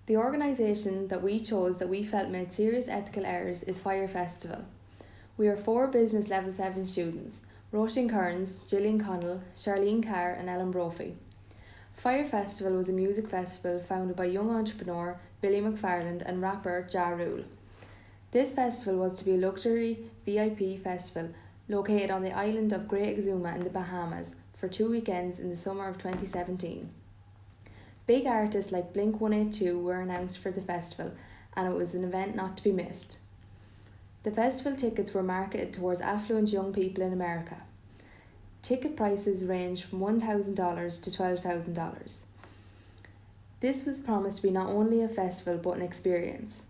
The organisation that we chose that we felt made serious ethical errors is Fire Festival. We are 4 business level 7 students: Roisin Kearns, Gillian Connell, Charlene Carr and Ellen Brophy. Fire Festival was a music festival founded by young entrepreneur Billy McFarland and rapper Ja Rule. This festival was to be a luxury VIP festival located on the island of Great Exuma in the Bahamas for 2 weekends in the summer of 2017. Big artists like Blink-182 were announced for the festival, and it was an event not to be missed. The festival tickets were marketed towards affluent young people in America. Ticket prices ranged from $1,000 to $12,000. This was promised to be not only a festival but an experience.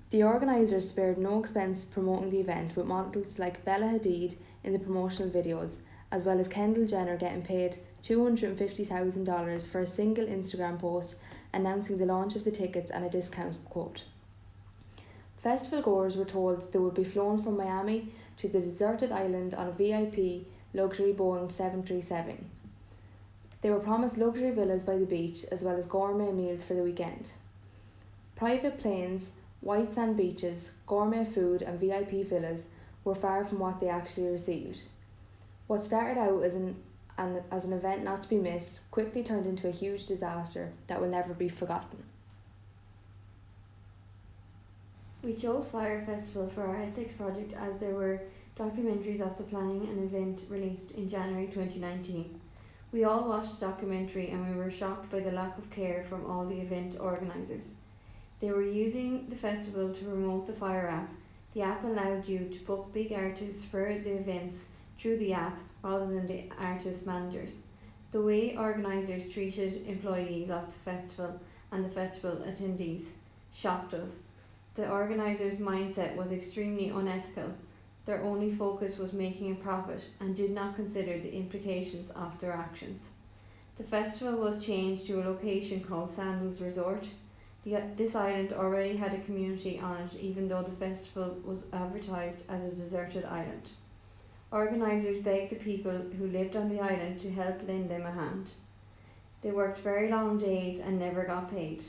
The organisers spared no expense promoting the event, with models like Bella Hadid in the promotional videos, as well as Kendall Jenner getting paid $250,000 for a single Instagram post announcing the launch of the tickets and a discount code. Festival goers were told they would be flown from Miami to the deserted island on a VIP luxury Boeing 737. They were promised luxury villas by the beach as well as gourmet meals for the weekend. Private planes, white sand beaches, gourmet food and VIP villas were far from what they actually received. What started out as an event not to be missed quickly turned into a huge disaster that will never be forgotten. We chose Fire Festival for our ethics project as there were documentaries of the planning and event released in January 2019. We all watched the documentary and we were shocked by the lack of care from all the event organisers. They were using the festival to promote the Fire app. The app allowed you to book big artists for the events through the app rather than the artist managers. The way organisers treated employees of the festival and the festival attendees shocked us. The organisers' mindset was extremely unethical. Their only focus was making a profit and did not consider the implications of their actions. The festival was changed to a location called Sandals Resort. This island already had a community on it, even though the festival was advertised as a deserted island. Organisers begged the people who lived on the island to help lend them a hand. They worked very long days and never got paid.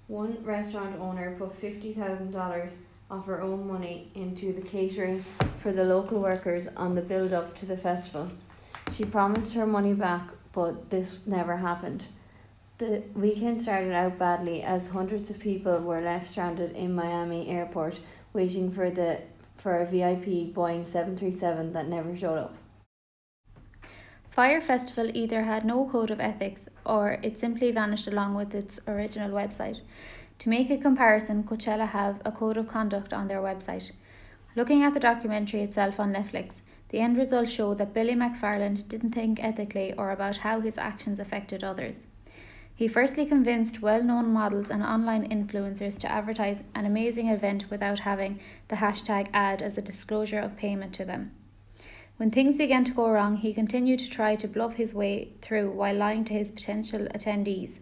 One restaurant owner put $50,000 of her own money into the catering for the local workers on the build-up to the festival. She promised her money back, but this never happened. The weekend started out badly as hundreds of people were left stranded in Miami airport waiting for a VIP Boeing 737 that never showed up. Fire Festival either had no code of ethics or it simply vanished along with its original website. To make a comparison, Coachella have a code of conduct on their website. Looking at the documentary itself on Netflix, the end result showed that Billy McFarland didn't think ethically or about how his actions affected others. He firstly convinced well-known models and online influencers to advertise an amazing event without having the hashtag ad as a disclosure of payment to them. When things began to go wrong, he continued to try to bluff his way through while lying to his potential attendees.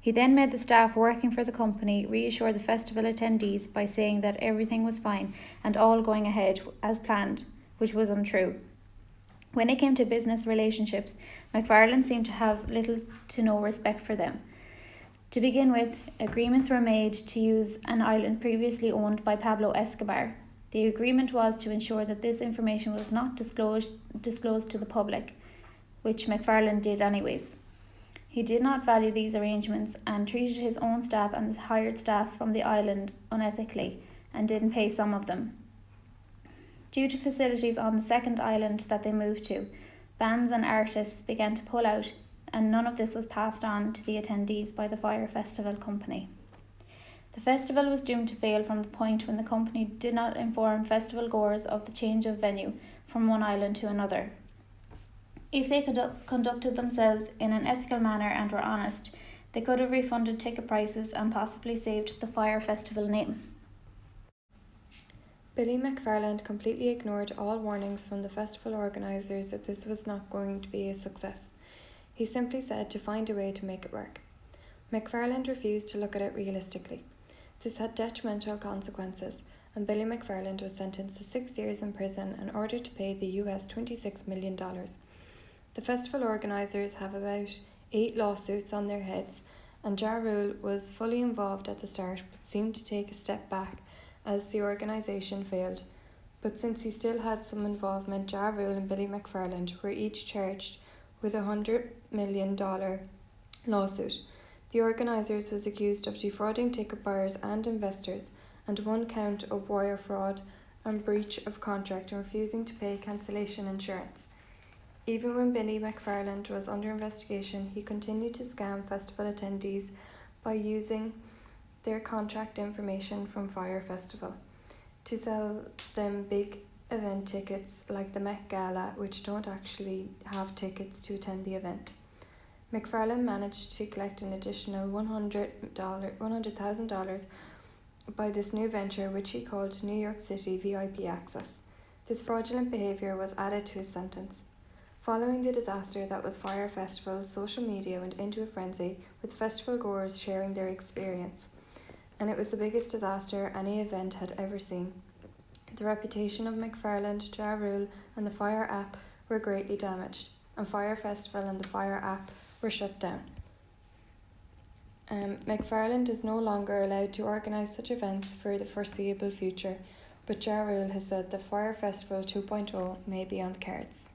He then made the staff working for the company reassure the festival attendees by saying that everything was fine and all going ahead as planned, which was untrue. When it came to business relationships, McFarland seemed to have little to no respect for them. To begin with, agreements were made to use an island previously owned by Pablo Escobar. The agreement was to ensure that this information was not disclosed to the public, which McFarland did anyways. He did not value these arrangements and treated his own staff and the hired staff from the island unethically and didn't pay some of them. Due to facilities on the second island that they moved to, bands and artists began to pull out, and none of this was passed on to the attendees by the Fire Festival company. The festival was doomed to fail from the point when the company did not inform festival goers of the change of venue from one island to another. If they conducted themselves in an ethical manner and were honest, they could have refunded ticket prices and possibly saved the Fire Festival name. Billy McFarland completely ignored all warnings from the festival organisers that this was not going to be a success. He simply said to find a way to make it work. McFarland refused to look at it realistically. This had detrimental consequences, and Billy McFarland was sentenced to 6 years in prison and ordered to pay the US $26 million. The festival organisers have about 8 lawsuits on their heads, and Ja Rule was fully involved at the start but seemed to take a step back as the organisation failed. But since he still had some involvement, Ja Rule and Billy McFarland were each charged with $100 million lawsuit. The organisers was accused of defrauding ticket buyers and investors, and one count of wire fraud and breach of contract and refusing to pay cancellation insurance. Even when Billy McFarland was under investigation, he continued to scam festival attendees by using their contract information from Fire Festival to sell them big event tickets like the Met Gala, which don't actually have tickets to attend the event. McFarland managed to collect an additional $100,000 by this new venture, which he called New York City VIP Access. This fraudulent behaviour was added to his sentence. Following the disaster that was Fire Festival, social media went into a frenzy, with festival goers sharing their experience, and it was the biggest disaster any event had ever seen. The reputation of McFarland, Ja Rule and the Fire app were greatly damaged, and Fire Festival and the Fire app were shut down. McFarland is no longer allowed to organise such events for the foreseeable future, but Ja Rule has said the Fire Festival 2.0 may be on the cards.